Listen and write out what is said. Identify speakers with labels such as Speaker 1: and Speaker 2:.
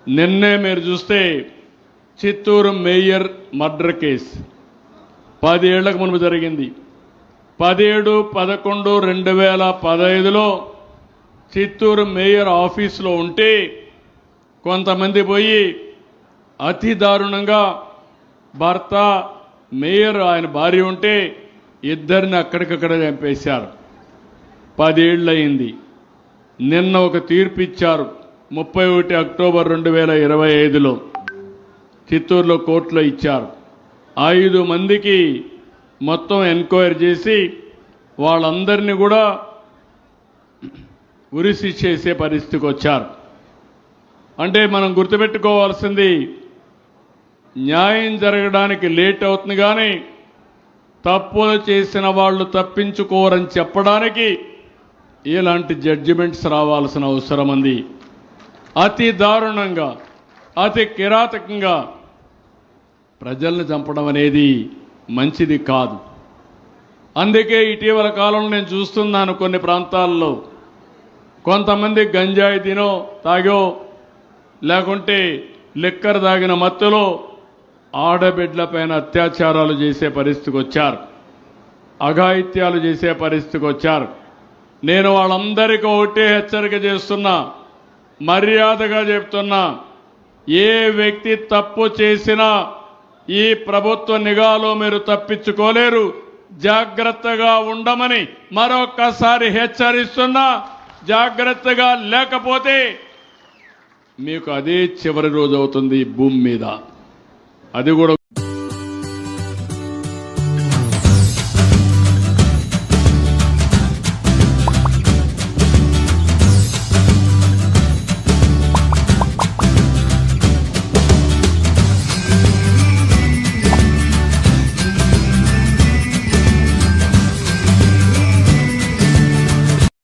Speaker 1: నిన్నే మీరు చూస్తే చిత్తూరు మేయర్ మర్డర్ కేసు 10 ఏళ్లకు మునుపు జరిగింది. 17/11/2015లో చిత్తూరు మేయర్ ఆఫీసులో ఉంటే కొంతమంది పోయి అతి దారుణంగా భర్త మేయర్ ఆయన భార్య ఉంటే ఇద్దరిని అక్కడికక్కడ చంపేశారు. 10 ఏళ్ళు అయింది. నిన్న ఒక తీర్పు ఇచ్చారు 31 అక్టోబర్ 2025లో చిత్తూరులో కోర్టులో ఇచ్చారు. 5 మందికి మొత్తం ఎంక్వైరీ చేసి వాళ్ళందరినీ కూడా ఉరిశిక్ష చేసే పరిస్థితికి వచ్చారు. అంటే మనం గుర్తుపెట్టుకోవాల్సింది, న్యాయం జరగడానికి లేట్ అవుతుంది కానీ తప్పులు చేసిన వాళ్ళు తప్పించుకోరని చెప్పడానికి ఇలాంటి జడ్జిమెంట్స్ రావాల్సిన అవసరం ఉంది. అతి దారుణంగా అతి కిరాతకంగా ప్రజల్ని చంపడం అనేది మంచిది కాదు. అందుకే ఇటీవల కాలంలో నేను చూస్తున్నాను కొన్ని ప్రాంతాల్లో కొంతమంది గంజాయి తినో తాగో లేకుంటే లిక్కర్ తాగిన మత్తులో ఆడబిడ్డలపైన అత్యాచారాలు చేసే పరిస్థితికి వచ్చారు, అఘాయిత్యాలు చేసే పరిస్థితికి వచ్చారు. నేను వాళ్ళందరికీ ఒకటే హెచ్చరిక చేస్తున్నా, మర్యాదగా చెప్తున్నా, ఏ వ్యక్తి తప్పు చేసినా ఈ ప్రభుత్వ నిఘాలో మీరు తప్పించుకోలేరు. జాగ్రత్తగా ఉండమని మరొక్కసారి హెచ్చరిస్తున్నా. జాగ్రత్తగా లేకపోతే మీకు అదే చివరి రోజు అవుతుంది భూమి మీద. అది కూడా